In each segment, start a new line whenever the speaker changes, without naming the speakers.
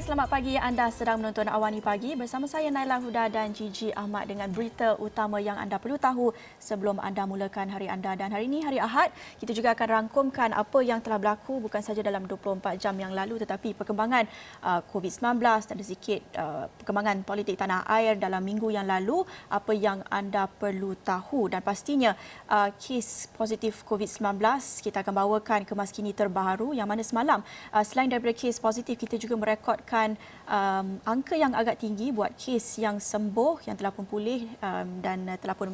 selamat pagi. Anda sedang menonton Awani Pagi bersama saya Naila Huda dan Gigi Ahmad dengan berita utama yang anda perlu tahu sebelum anda mulakan hari anda. Dan hari ini, hari Ahad, kita juga akan rangkumkan apa yang telah berlaku bukan sahaja dalam 24 jam yang lalu tetapi perkembangan COVID-19 dan sedikit perkembangan politik tanah air dalam minggu yang lalu, apa yang anda perlu tahu. Dan pastinya kes positif COVID-19 kita akan bawakan kemas kini terbaru yang mana semalam selain daripada kes positif, kita juga merekodkan angka yang agak tinggi buat kes yang sembuh, yang telah pun pulih dan telah pun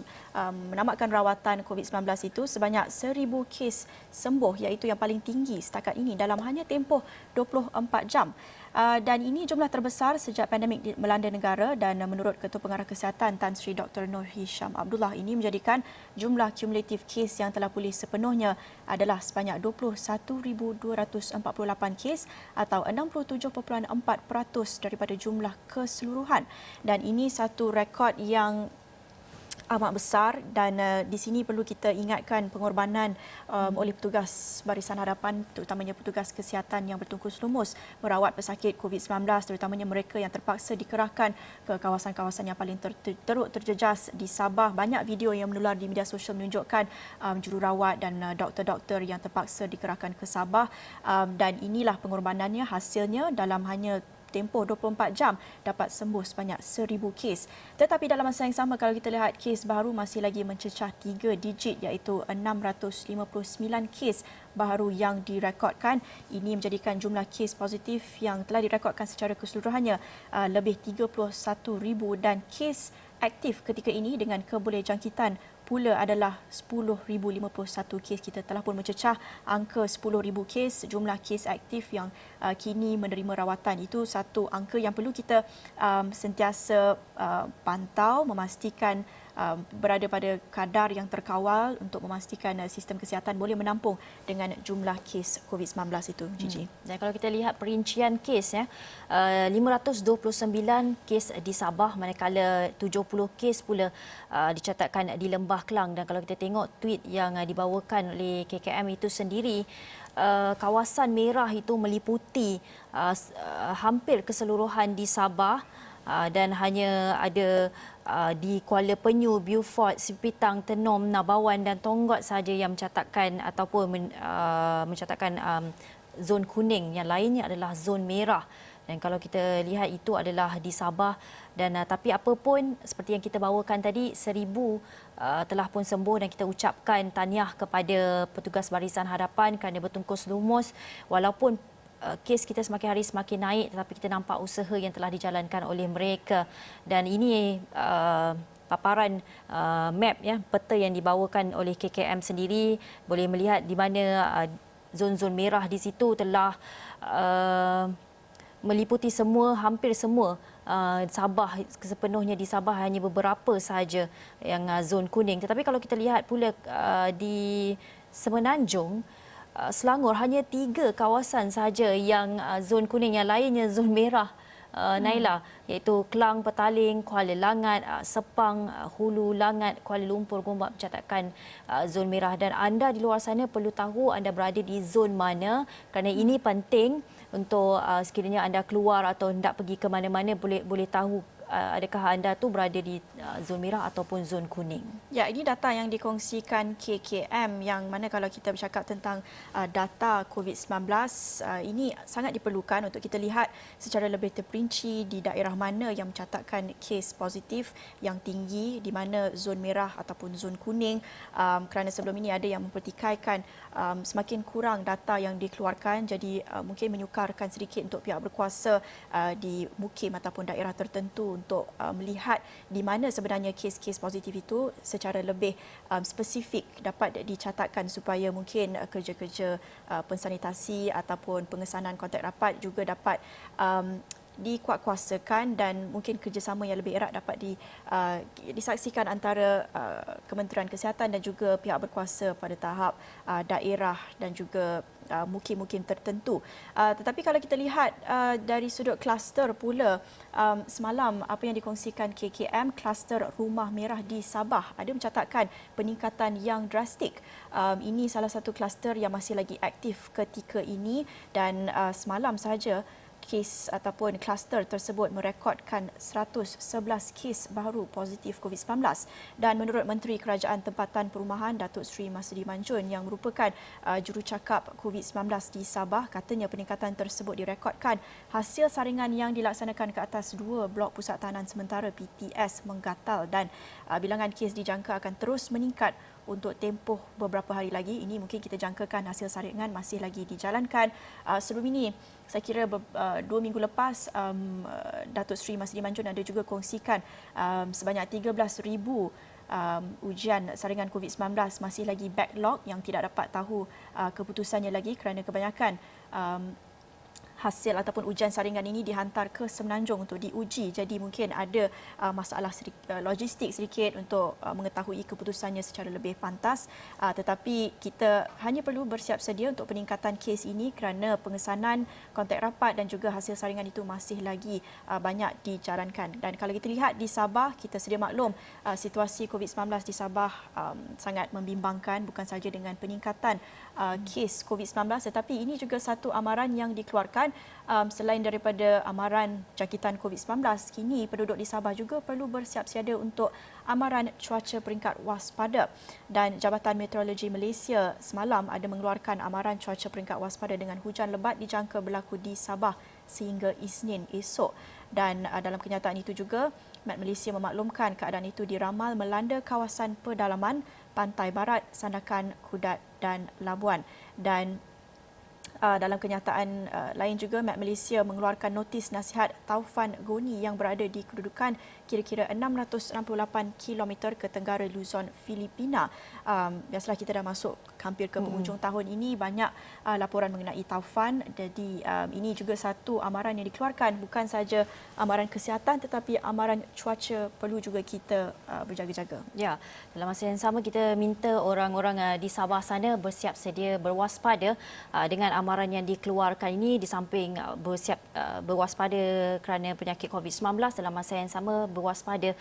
menamatkan rawatan COVID-19 itu sebanyak 1,000 kes sembuh, iaitu yang paling tinggi setakat ini dalam hanya tempoh 24 jam. Dan ini jumlah terbesar sejak pandemik melanda negara dan menurut Ketua Pengarah Kesihatan Tan Sri Dr. Noor Hisham Abdullah, ini menjadikan jumlah kumulatif kes yang telah pulih sepenuhnya adalah sebanyak 21,248 kes atau 67.4% daripada jumlah keseluruhan. Dan ini satu rekod yang amat besar dan di sini perlu kita ingatkan pengorbanan oleh petugas Barisan Hadapan, terutamanya petugas kesihatan yang bertungkus lumus merawat pesakit COVID-19, terutamanya mereka yang terpaksa dikerahkan ke kawasan-kawasan yang paling teruk terjejas di Sabah. Banyak video yang menular di media sosial menunjukkan jururawat dan doktor-doktor yang terpaksa dikerahkan ke Sabah dan inilah pengorbanannya, hasilnya dalam hanya tempoh 24 jam dapat sembuh sebanyak 1,000 kes. Tetapi dalam masa yang sama, kalau kita lihat kes baru masih lagi mencecah 3 digit iaitu 659 kes baru yang direkodkan. Ini menjadikan jumlah kes positif yang telah direkodkan secara keseluruhannya lebih 31,000 dan kes aktif ketika ini dengan kebolehjangkitan pula adalah 10,051 kes. Kita telah pun mencecah angka 10,000 kes. Jumlah kes aktif yang kini menerima rawatan itu satu angka yang perlu kita sentiasa pantau, memastikan berada pada kadar yang terkawal untuk memastikan sistem kesihatan boleh menampung dengan jumlah kes COVID-19 itu, Gigi.
Dan kalau kita lihat perincian kes, 529 kes di Sabah, manakala 70 kes pula dicatatkan di Lembah Kelang. Dan kalau kita tengok tweet yang dibawakan oleh KKM itu sendiri, kawasan merah itu meliputi hampir keseluruhan di Sabah dan hanya ada di Kuala Penyu, Beaufort, Sipitang, Tenom, Nabawan dan Tonggak sahaja yang mencatatkan ataupun mencatatkan zon kuning. Yang lainnya adalah zon merah. Dan kalau kita lihat itu adalah di Sabah dan tapi apa pun seperti yang kita bawakan tadi, 1,000 telah pun sembuh dan kita ucapkan tahniah kepada petugas Barisan Hadapan kerana bertungkus lumus walaupun kes kita semakin hari semakin naik, tetapi kita nampak usaha yang telah dijalankan oleh mereka. Dan ini paparan map peta yang dibawakan oleh KKM sendiri, boleh melihat di mana zon-zon merah di situ telah meliputi semua, hampir semua Sabah, sepenuhnya di Sabah, hanya beberapa sahaja yang zon kuning. Tetapi kalau kita lihat pula di Semenanjung, Selangor, hanya 3 kawasan sahaja yang zon kuning, yang lainnya zon merah, Naila, iaitu Kelang, Petaling, Kuala Langat, Sepang, Hulu, Langat, Kuala Lumpur, Gombak mencatatkan zon merah. Dan anda di luar sana perlu tahu anda berada di zon mana kerana ini penting untuk sekiranya anda keluar atau hendak pergi ke mana-mana boleh tahu adakah anda tu berada di zon merah ataupun zon kuning.
Ya, ini data yang dikongsikan KKM yang mana kalau kita bercakap tentang data COVID-19, ini sangat diperlukan untuk kita lihat secara lebih terperinci di daerah mana yang mencatatkan kes positif yang tinggi, di mana zon merah ataupun zon kuning, kerana sebelum ini ada yang mempertikaikan semakin kurang data yang dikeluarkan, jadi mungkin menyukarkan sedikit untuk pihak berkuasa di mukim ataupun daerah tertentu untuk melihat di mana sebenarnya kes-kes positif itu secara lebih spesifik dapat dicatatkan supaya mungkin kerja-kerja pensanitasi ataupun pengesanan kontak rapat juga dapat dikuatkuasakan dan mungkin kerjasama yang lebih erat dapat disaksikan antara Kementerian Kesihatan dan juga pihak berkuasa pada tahap daerah dan juga mukim-mukim tertentu. Tetapi kalau kita lihat dari sudut kluster pula, semalam apa yang dikongsikan KKM, kluster rumah merah di Sabah ada mencatatkan peningkatan yang drastik. Ini salah satu kluster yang masih lagi aktif ketika ini dan semalam sahaja kes ataupun kluster tersebut merekodkan 111 kes baru positif COVID-19 dan menurut Menteri Kerajaan Tempatan Perumahan Datuk Seri Masdi Manjun yang merupakan jurucakap COVID-19 di Sabah, katanya peningkatan tersebut direkodkan hasil saringan yang dilaksanakan ke atas 2 blok pusat tahanan sementara PTS menggatal dan bilangan kes dijangka akan terus meningkat untuk tempoh beberapa hari lagi. Ini mungkin kita jangkakan hasil saringan masih lagi dijalankan. Sebelum ini, saya kira 2 minggu lepas, Datuk Seri Masdi Manjun ada juga kongsikan sebanyak 13,000 ujian saringan COVID-19 masih lagi backlog yang tidak dapat tahu keputusannya lagi kerana kebanyakan hasil ataupun ujian saringan ini dihantar ke Semenanjung untuk diuji. Jadi mungkin ada masalah logistik sedikit untuk mengetahui keputusannya secara lebih pantas. Tetapi kita hanya perlu bersiap sedia untuk peningkatan kes ini kerana pengesanan kontak rapat dan juga hasil saringan itu masih lagi banyak dijalankan. Dan kalau kita lihat di Sabah, kita sedia maklum situasi COVID-19 di Sabah sangat membimbangkan, bukan sahaja dengan peningkatan kes COVID-19 tetapi ini juga satu amaran yang dikeluarkan. Selain daripada amaran jangkitan COVID-19, kini penduduk di Sabah juga perlu bersiap siaga untuk amaran cuaca peringkat waspada. Dan Jabatan Meteorologi Malaysia semalam ada mengeluarkan amaran cuaca peringkat waspada dengan hujan lebat dijangka berlaku di Sabah sehingga Isnin esok. Dan dalam kenyataan itu juga, Met Malaysia memaklumkan keadaan itu diramal melanda kawasan pedalaman, pantai barat, Sandakan, Kudat dan Labuan. Dan dalam kenyataan lain juga, Met Malaysia mengeluarkan notis nasihat taufan Goni yang berada di kedudukan kira-kira 668 km ke tenggara Luzon, Filipina. Biasalah kita dah masuk hampir ke penghujung tahun ini, banyak laporan mengenai taufan. Jadi ini juga satu amaran yang dikeluarkan, bukan saja amaran kesihatan tetapi amaran cuaca perlu juga kita berjaga-jaga.
Ya, dalam masa yang sama kita minta orang-orang di Sabah sana bersiap sedia berwaspada dengan amaran yang dikeluarkan ini, di samping bersiap berwaspada kerana penyakit COVID-19, dalam masa yang sama berwaspada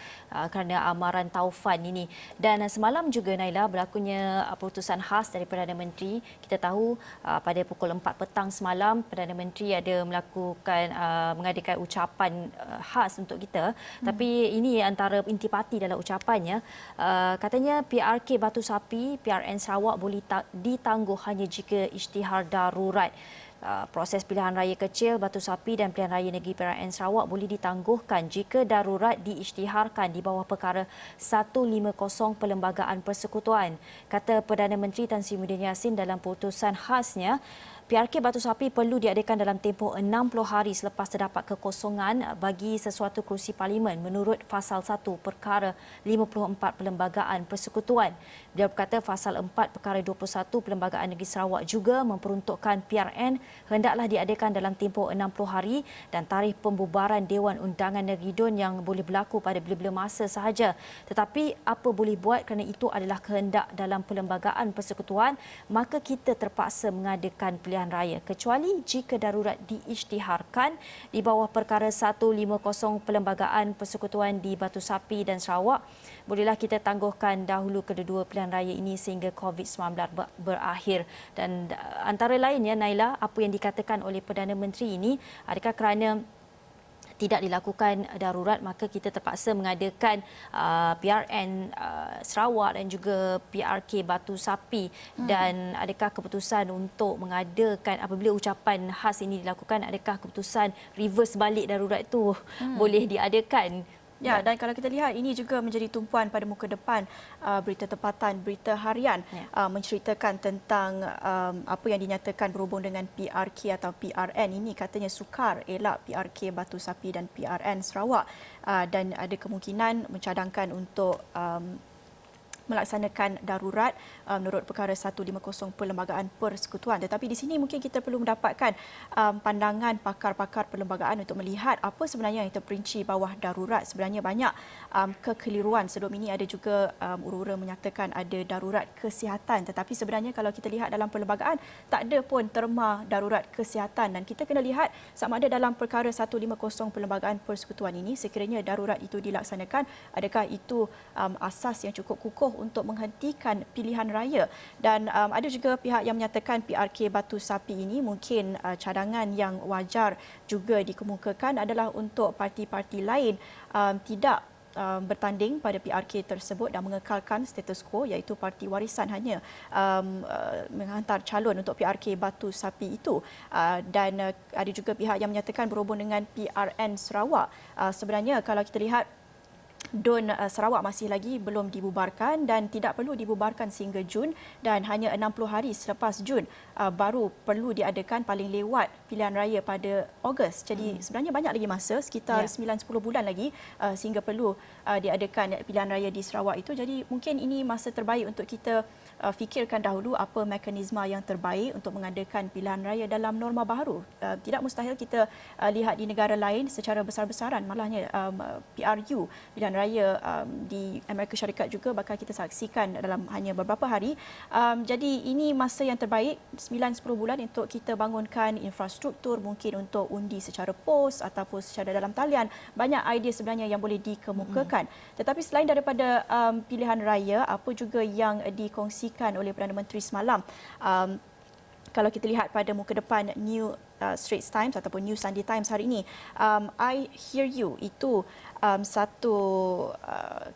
kerana amaran taufan ini. Dan semalam juga Naila berlakunya keputusan khas dari Perdana Menteri. Kita tahu pada pukul 4 petang semalam Perdana Menteri ada mengadakan ucapan khas untuk kita. Tapi ini antara intipati dalam ucapannya. Katanya PRK Batu Sapi, PRN Sarawak boleh ditangguh hanya jika isytihar darurat. Proses pilihan raya kecil Batu Sapi dan pilihan raya negeri PRN Sarawak boleh ditangguhkan jika darurat diisytiharkan di bawah perkara 150 Perlembagaan Persekutuan. Kata Perdana Menteri Tan Sri Muhyiddin Yassin dalam putusan khasnya, PRK Batu Sapi perlu diadakan dalam tempoh 60 hari selepas terdapat kekosongan bagi sesuatu kerusi parlimen menurut Fasal 1 Perkara 54 Perlembagaan Persekutuan. Beliau berkata Fasal 4 Perkara 21 Perlembagaan Negeri Sarawak juga memperuntukkan PRN hendaklah diadakan dalam tempoh 60 hari dan tarikh pembubaran Dewan Undangan Negeri DUN yang boleh berlaku pada bila-bila masa sahaja. Tetapi apa boleh buat kerana itu adalah kehendak dalam Perlembagaan Persekutuan, maka kita terpaksa mengadakan pilihan raya kecuali jika darurat diisytiharkan di bawah perkara 150 Perlembagaan Persekutuan di Batu Sapi dan Sarawak. Bolehlah kita tangguhkan dahulu kedua-dua pilihan raya ini sehingga COVID-19 berakhir. Dan antara lainnya Naila, apa yang dikatakan oleh Perdana Menteri ini, adakah kerana tidak dilakukan darurat maka kita terpaksa mengadakan PRN Sarawak dan juga PRK Batu Sapi. Dan adakah keputusan untuk mengadakan, apabila ucapan khas ini dilakukan, adakah keputusan reverse balik darurat itu boleh diadakan?
Ya, dan kalau kita lihat ini juga menjadi tumpuan pada muka depan berita tempatan, berita harian menceritakan tentang apa yang dinyatakan berhubung dengan PRK atau PRN ini. Katanya sukar elak PRK Batu Sapi dan PRN Sarawak dan ada kemungkinan mencadangkan untuk melaksanakan darurat menurut perkara 150 Perlembagaan Persekutuan. Tetapi di sini mungkin kita perlu mendapatkan pandangan pakar-pakar perlembagaan untuk melihat apa sebenarnya yang terperinci bawah darurat. Sebenarnya banyak kekeliruan. Sebelum ini ada juga urus-urus menyatakan ada darurat kesihatan. Tetapi sebenarnya kalau kita lihat dalam perlembagaan, tak ada pun terma darurat kesihatan. Dan kita kena lihat sama ada dalam perkara 150 Perlembagaan Persekutuan ini, sekiranya darurat itu dilaksanakan, adakah itu asas yang cukup kukuh untuk menghentikan pilihan raya. Dan ada juga pihak yang menyatakan PRK Batu Sapi ini mungkin cadangan yang wajar juga dikemukakan adalah untuk parti-parti lain tidak bertanding pada PRK tersebut dan mengekalkan status quo, iaitu parti warisan hanya menghantar calon untuk PRK Batu Sapi itu. Dan ada juga pihak yang menyatakan berhubung dengan PRN Sarawak. Sebenarnya kalau kita lihat DUN Sarawak masih lagi belum dibubarkan dan tidak perlu dibubarkan sehingga Jun, dan hanya 60 hari selepas Jun baru perlu diadakan paling lewat pilihan raya pada Ogos. Jadi sebenarnya banyak lagi masa, sekitar 9-10 bulan lagi sehingga perlu diadakan pilihan raya di Sarawak itu. Jadi mungkin ini masa terbaik untuk kita fikirkan dahulu apa mekanisme yang terbaik untuk mengadakan pilihan raya dalam norma baru. Tidak mustahil kita lihat di negara lain secara besar-besaran, malahnya PRU, pilihan raya di Amerika Syarikat juga bakal kita saksikan dalam hanya beberapa hari. Jadi ini masa yang terbaik, 9-10 bulan untuk kita bangunkan infrastruktur, mungkin untuk undi secara pos ataupun secara dalam talian. Banyak idea sebenarnya yang boleh dikemukakan. Tetapi selain daripada pilihan raya, apa juga yang dikongsikan oleh Perdana Menteri semalam? Kalau kita lihat pada muka depan New Straits Times ataupun New Sunday Times hari ini, I hear you, itu satu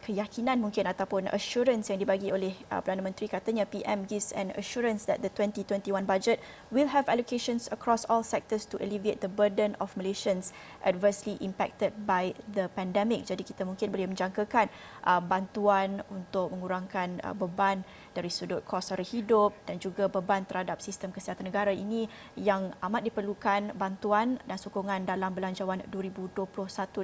keyakinan mungkin ataupun assurance yang dibagi oleh Perdana Menteri. Katanya PM gives an assurance that the 2021 budget will have allocations across all sectors to alleviate the burden of Malaysians adversely impacted by the pandemic. Jadi kita mungkin boleh menjangkakan bantuan untuk mengurangkan beban dari sudut kos sara hidup dan juga beban terhadap sistem kesihatan negara ini yang amat diperlukan bantuan dan sokongan dalam belanjawan 2021.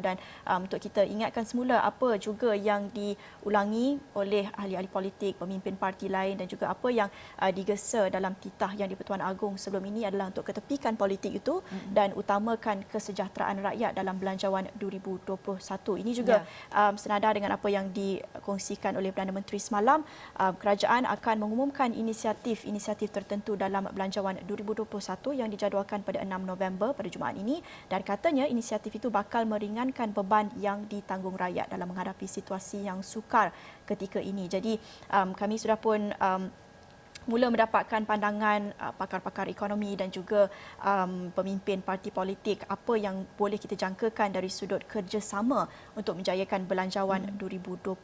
Dan untuk kita ingatkan semula apa juga yang diulangi oleh ahli-ahli politik, pemimpin parti lain dan juga apa yang digesa dalam titah Yang di-Pertuan Agong sebelum ini adalah untuk ketepikan politik itu dan utamakan kesejahteraan rakyat dalam belanjawan 2021. Ini juga senada dengan apa yang dikongsikan oleh Perdana Menteri semalam. Kerajaan akan mengumumkan inisiatif tertentu dalam belanjawan 2021 yang dijadualkan pada 6 November pada Jumaat ini, dan katanya inisiatif itu bakal meringankan beban yang ditanggung rakyat dalam menghadapi situasi yang sukar ketika ini. Jadi kami sudah pun mula mendapatkan pandangan pakar-pakar ekonomi dan juga pemimpin parti politik apa yang boleh kita jangkakan dari sudut kerjasama untuk menjayakan belanjawan 2021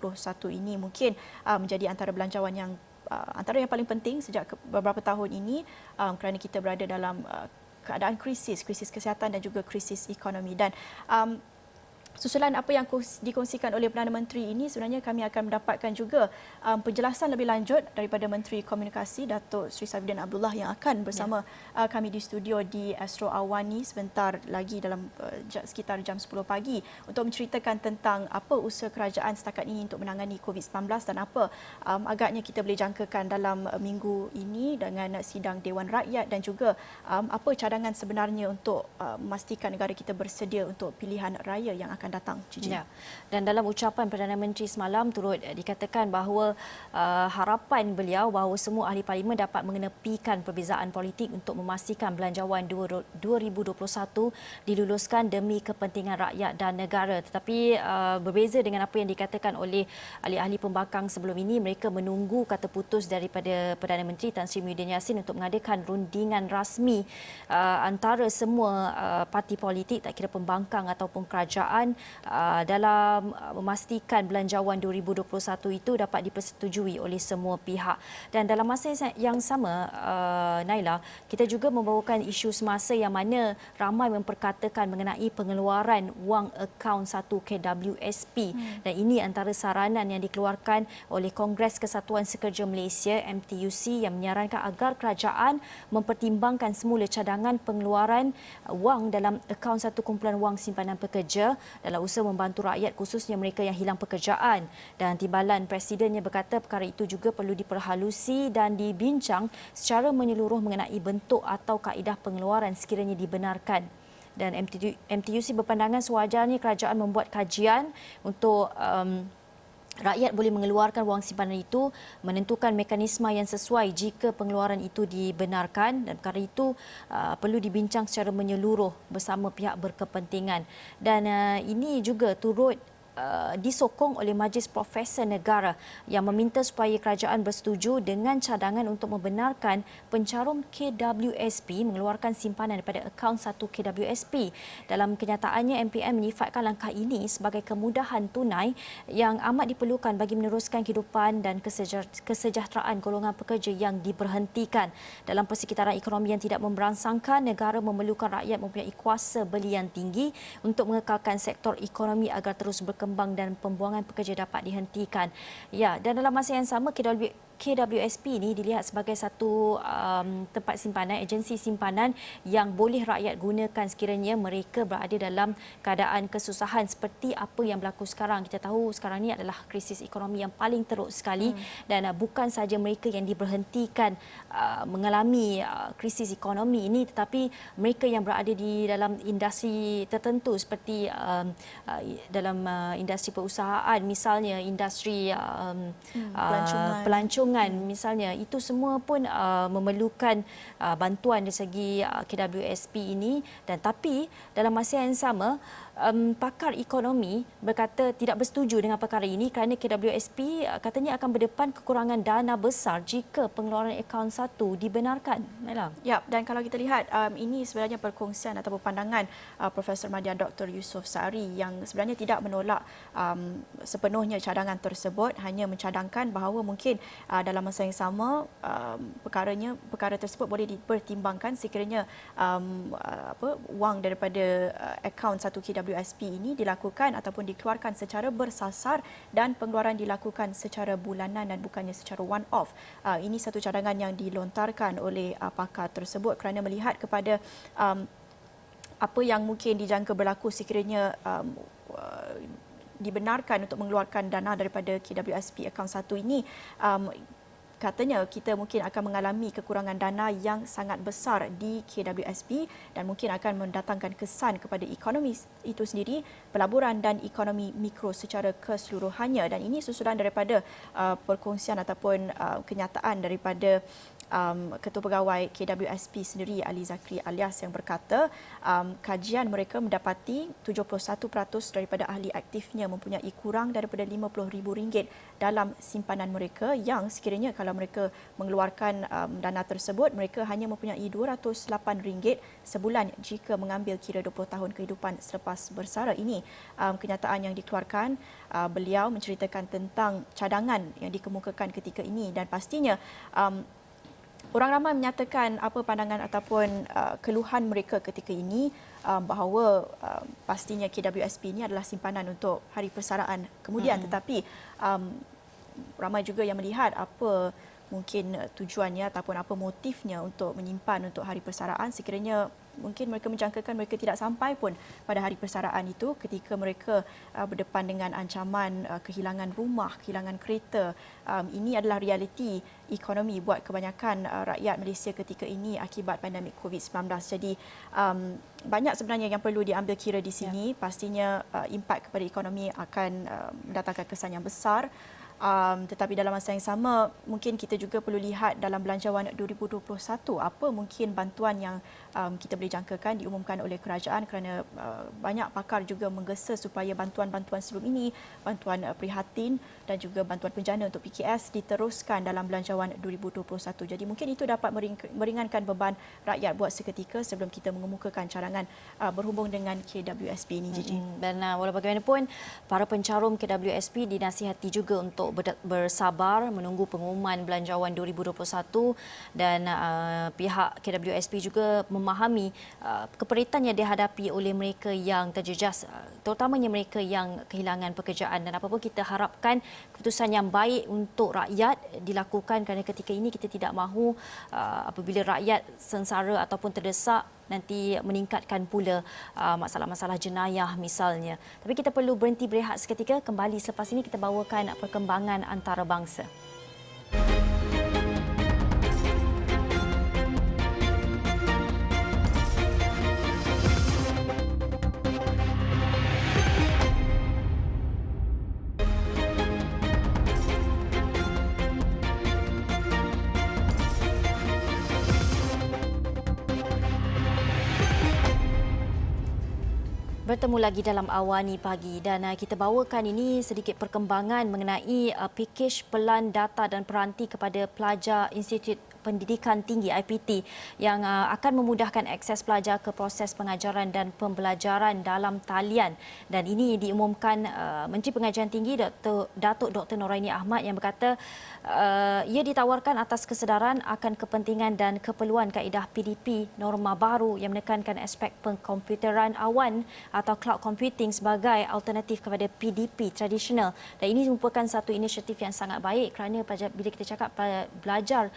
ini. Mungkin menjadi antara belanjawan yang antara yang paling penting sejak beberapa tahun ini kerana kita berada dalam keadaan krisis kesihatan dan juga krisis ekonomi. Dan susulan apa yang dikongsikan oleh Perdana Menteri ini, sebenarnya kami akan mendapatkan juga penjelasan lebih lanjut daripada Menteri Komunikasi Datuk Seri Saifuddin Abdullah yang akan bersama kami di studio di Astro Awani sebentar lagi dalam sekitar jam 10 pagi untuk menceritakan tentang apa usaha kerajaan setakat ini untuk menangani COVID-19 dan apa agaknya kita boleh jangkakan dalam minggu ini dengan sidang Dewan Rakyat dan juga apa cadangan sebenarnya untuk memastikan negara kita bersedia untuk pilihan raya yang akan datang.
Ya. Dan dalam ucapan Perdana Menteri semalam turut dikatakan bahawa harapan beliau bahawa semua ahli parlimen dapat mengenepikan perbezaan politik untuk memastikan belanjawan 2021 diluluskan demi kepentingan rakyat dan negara. Tetapi berbeza dengan apa yang dikatakan oleh ahli-ahli pembangkang sebelum ini, mereka menunggu kata putus daripada Perdana Menteri Tan Sri Muhyiddin Yassin untuk mengadakan rundingan rasmi antara semua parti politik, tak kira pembangkang ataupun kerajaan, dalam memastikan belanjawan 2021 itu dapat dipersetujui oleh semua pihak. Dan dalam masa yang sama, Naila, kita juga membawakan isu semasa yang mana ramai memperkatakan mengenai pengeluaran wang akaun 1 KWSP. Dan ini antara saranan yang dikeluarkan oleh Kongres Kesatuan Sekerja Malaysia MTUC yang menyarankan agar kerajaan mempertimbangkan semula cadangan pengeluaran wang dalam akaun satu kumpulan wang simpanan pekerja dalam usaha membantu rakyat khususnya mereka yang hilang pekerjaan. Dan timbalan Presidennya berkata perkara itu juga perlu diperhalusi dan dibincang secara menyeluruh mengenai bentuk atau kaedah pengeluaran sekiranya dibenarkan. Dan MTUC berpandangan sewajarnya kerajaan membuat kajian untuk rakyat boleh mengeluarkan wang simpanan itu, menentukan mekanisme yang sesuai jika pengeluaran itu dibenarkan, dan perkara itu perlu dibincang secara menyeluruh bersama pihak berkepentingan. Dan ini juga turut disokong oleh Majlis Profesor Negara yang meminta supaya kerajaan bersetuju dengan cadangan untuk membenarkan pencarum KWSP mengeluarkan simpanan daripada akaun satu KWSP. Dalam kenyataannya, MPN menyifatkan langkah ini sebagai kemudahan tunai yang amat diperlukan bagi meneruskan kehidupan dan kesejahteraan golongan pekerja yang diberhentikan. Dalam persekitaran ekonomi yang tidak memberangsangkan, negara memerlukan rakyat mempunyai kuasa beli yang tinggi untuk mengekalkan sektor ekonomi agar terus berkembang dan pembuangan pekerja dapat dihentikan. Ya, dan dalam masa yang sama KWSP ini dilihat sebagai satu tempat simpanan, agensi simpanan yang boleh rakyat gunakan sekiranya mereka berada dalam keadaan kesusahan seperti apa yang berlaku sekarang. Kita tahu sekarang ini adalah krisis ekonomi yang paling teruk sekali dan bukan sahaja mereka yang diberhentikan mengalami krisis ekonomi ini, tetapi mereka yang berada di dalam industri tertentu seperti dalam industri perusahaan, misalnya industri pelancongan misalnya, itu semua pun memerlukan bantuan dari segi KWSP ini. Dan tapi dalam masa yang sama, pakar ekonomi berkata tidak bersetuju dengan perkara ini kerana KWSP katanya akan berdepan kekurangan dana besar jika pengeluaran akaun satu dibenarkan. Naila.
Ya, dan kalau kita lihat ini sebenarnya perkongsian ataupun pandangan Profesor Madya Dr. Yusof Saari yang sebenarnya tidak menolak sepenuhnya cadangan tersebut, hanya mencadangkan bahawa mungkin dalam masa yang sama perkara tersebut boleh dipertimbangkan sekiranya wang daripada akaun satu KWSP ini dilakukan ataupun dikeluarkan secara bersasar dan pengeluaran dilakukan secara bulanan dan bukannya secara one off. Ini satu cadangan yang dilontarkan oleh pakar tersebut kerana melihat kepada apa yang mungkin dijangka berlaku sekiranya dibenarkan untuk mengeluarkan dana daripada KWSP akaun satu ini. Katanya kita mungkin akan mengalami kekurangan dana yang sangat besar di KWSP dan mungkin akan mendatangkan kesan kepada ekonomi itu sendiri, pelaburan dan ekonomi mikro secara keseluruhannya. Dan ini susulan daripada perkongsian ataupun kenyataan daripada Ketua Pegawai KWSP sendiri, Ali Zakri Alias, yang berkata kajian mereka mendapati 71% daripada ahli aktifnya mempunyai kurang daripada RM50,000 dalam simpanan mereka, yang sekiranya kalau mereka mengeluarkan dana tersebut, mereka hanya mempunyai RM208 sebulan jika mengambil kira 20 tahun kehidupan selepas bersara. Ini kenyataan yang dikeluarkan. Beliau menceritakan tentang cadangan yang dikemukakan ketika ini dan pastinya orang ramai menyatakan apa pandangan ataupun keluhan mereka ketika ini, bahawa pastinya KWSP ini adalah simpanan untuk hari persaraan kemudian. Tetapi ramai juga yang melihat apa mungkin tujuannya ataupun apa motifnya untuk menyimpan untuk hari persaraan sekiranya mungkin mereka menjangkakan mereka tidak sampai pun pada hari persaraan itu ketika mereka berdepan dengan ancaman kehilangan rumah, kehilangan kereta. Ini adalah realiti ekonomi buat kebanyakan rakyat Malaysia ketika ini akibat pandemik COVID-19. Jadi banyak sebenarnya yang perlu diambil kira di sini. Pastinya impak kepada ekonomi akan mendatangkan kesan yang besar. Tetapi dalam masa yang sama, mungkin kita juga perlu lihat dalam belanjawan 2021 apa mungkin bantuan yang kita boleh jangkakan diumumkan oleh kerajaan, kerana banyak pakar juga menggesa supaya bantuan-bantuan sebelum ini, bantuan prihatin dan juga bantuan penjana untuk PKS diteruskan dalam belanjawan 2021. Jadi mungkin itu dapat meringankan beban rakyat buat seketika sebelum kita mengemukakan cadangan berhubung dengan KWSP ini, Gigi.
Dan walau bagaimanapun, para pencarum KWSP dinasihati juga untuk bersabar menunggu pengumuman belanjawan 2021 dan pihak KWSP juga memahami keperitan yang dihadapi oleh mereka yang terjejas, terutamanya mereka yang kehilangan pekerjaan, dan apa-apa kita harapkan keputusan yang baik untuk rakyat dilakukan kerana ketika ini kita tidak mahu apabila rakyat sengsara ataupun terdesak nanti meningkatkan pula masalah-masalah jenayah misalnya. Tapi kita perlu berhenti berehat seketika. Kembali selepas ini kita bawakan perkembangan antarabangsa. Bertemu lagi dalam Awani Pagi dan kita bawakan ini sedikit perkembangan mengenai pakej pelan data dan peranti kepada pelajar Institut Pendidikan Tinggi IPT yang akan memudahkan akses pelajar ke proses pengajaran dan pembelajaran dalam talian. Dan ini diumumkan Menteri Pengajian Tinggi Datuk Dr. Noraini Ahmad yang berkata ia ditawarkan atas kesedaran akan kepentingan dan keperluan kaedah PDP norma baru yang menekankan aspek pengkomputeran awan atau cloud computing sebagai alternatif kepada PDP tradisional. Dan ini merupakan satu inisiatif yang sangat baik kerana bila kita cakap belajar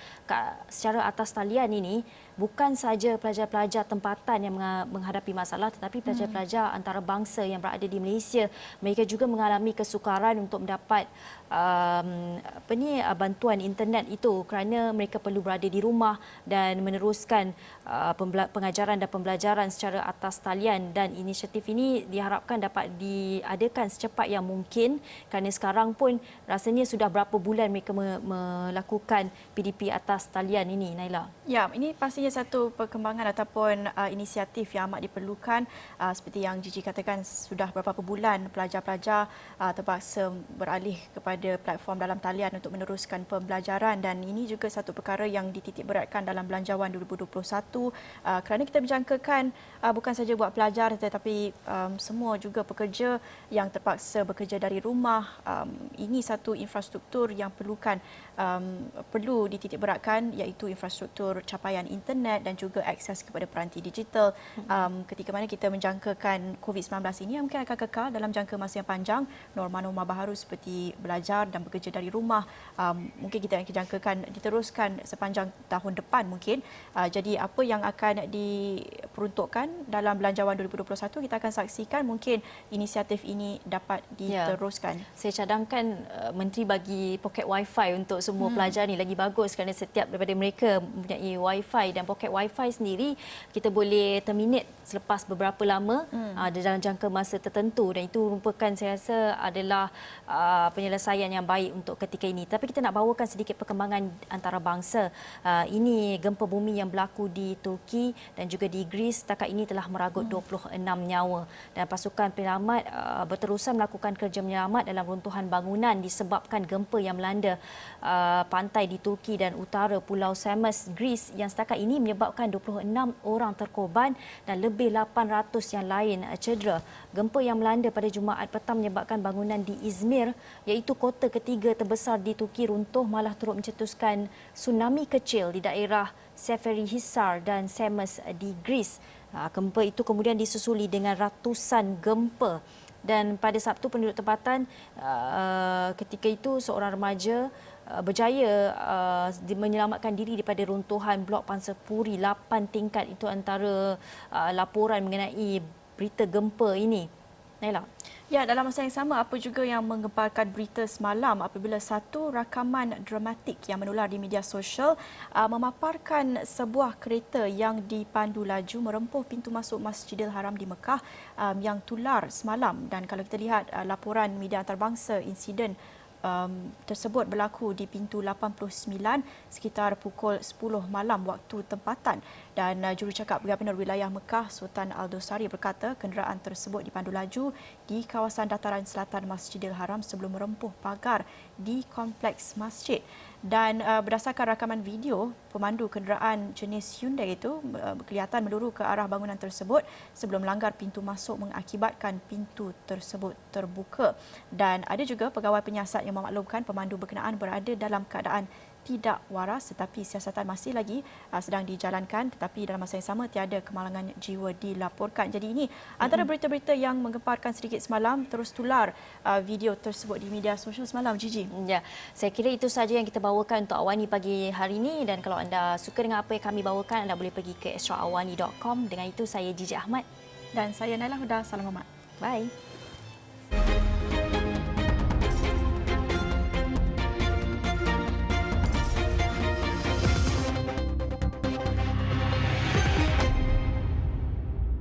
secara atas talian ini, bukan saja pelajar-pelajar tempatan yang menghadapi masalah tetapi pelajar-pelajar antarabangsa yang berada di Malaysia, mereka juga mengalami kesukaran untuk mendapat bantuan internet itu kerana mereka perlu berada di rumah dan meneruskan pengajaran dan pembelajaran secara atas talian. Dan inisiatif ini diharapkan dapat diadakan secepat yang mungkin kerana sekarang pun rasanya sudah berapa bulan mereka melakukan PDP atas talian ini, Naila.
Ya, ini pastinya satu perkembangan ataupun inisiatif yang amat diperlukan. Seperti yang Gigi katakan, sudah beberapa bulan pelajar-pelajar terpaksa beralih kepada platform dalam talian untuk meneruskan pembelajaran, dan ini juga satu perkara yang dititik beratkan dalam Belanjawan 2021 kerana kita menjangkakan bukan saja buat pelajar tetapi semua juga pekerja yang terpaksa bekerja dari rumah. Ini satu infrastruktur yang perlu dititik beratkan, iaitu infrastruktur capaian internet dan juga akses kepada peranti digital. Ketika mana kita menjangkakan COVID-19 ini mungkin akan kekal dalam jangka masa yang panjang, norma-norma baharu seperti belajar dan bekerja dari rumah mungkin kita akan jangkakan diteruskan sepanjang tahun depan mungkin. Jadi apa yang akan diperuntukkan dalam Belanjawan 2021, kita akan saksikan mungkin inisiatif ini dapat diteruskan.
Saya cadangkan Menteri bagi poket wifi untuk semua pelajar ni lagi bagus kerana setiap daripada mereka mempunyai wifi, dan poket wifi sendiri kita boleh terminate selepas beberapa lama dalam jangka masa tertentu, dan itu merupakan saya rasa adalah penyelesaian yang baik untuk ketika ini. Tapi kita nak bawakan sedikit perkembangan antarabangsa. Ini gempa bumi yang berlaku di Turki dan juga di Greece setakat ini telah meragut 26 nyawa, dan pasukan penyelamat berterusan melakukan kerja menyelamat dalam runtuhan bangunan disebabkan gempa yang melanda pantai di Turki dan utara Pulau Samos, Greece, yang setakat ini menyebabkan 26 orang terkorban dan lebih 800 yang lain cedera. Gempa yang melanda pada Jumaat petang menyebabkan bangunan di Izmir, iaitu kota ketiga terbesar di Turki, runtuh, malah turut mencetuskan tsunami kecil di daerah Seferihisar dan Samos di Greece. Gempa itu kemudian disusuli dengan ratusan gempa. Dan pada Sabtu, penduduk tempatan ketika itu seorang remaja berjaya menyelamatkan diri daripada runtuhan blok Pansapuri 8 tingkat. Itu antara laporan mengenai berita gempa ini. Naila.
Ya, dalam masa yang sama, apa juga yang menggemparkan berita semalam apabila satu rakaman dramatik yang menular di media sosial memaparkan sebuah kereta yang dipandu laju merempuh pintu masuk Masjidil Haram di Mekah yang tular semalam. Dan kalau kita lihat laporan media antarabangsa, insiden tersebut berlaku di pintu 89 sekitar pukul 10 malam waktu tempatan. Dan jurucakap Gubernur Wilayah Mekah Sultan Al Dosari berkata kenderaan tersebut dipandu laju di kawasan dataran selatan Masjidil Haram sebelum merempuh pagar di kompleks masjid. Dan berdasarkan rakaman video, pemandu kenderaan jenis Hyundai itu kelihatan meluru ke arah bangunan tersebut sebelum melanggar pintu masuk mengakibatkan pintu tersebut terbuka. Dan ada juga pegawai penyiasat yang memaklumkan pemandu berkenaan berada dalam keadaan tidak waras, tetapi siasatan masih lagi sedang dijalankan, tetapi dalam masa yang sama tiada kemalangan jiwa dilaporkan. Jadi ini antara berita-berita yang menggemparkan sedikit semalam, terus tular video tersebut di media sosial semalam, Gigi.
Ya, saya kira itu saja yang kita bawakan untuk Awani pagi hari ini, dan kalau anda suka dengan apa yang kami bawakan, anda boleh pergi ke extraawani.com. Dengan itu saya Gigi Ahmad
Dan saya Naila Huda. Salam hormat.
Bye.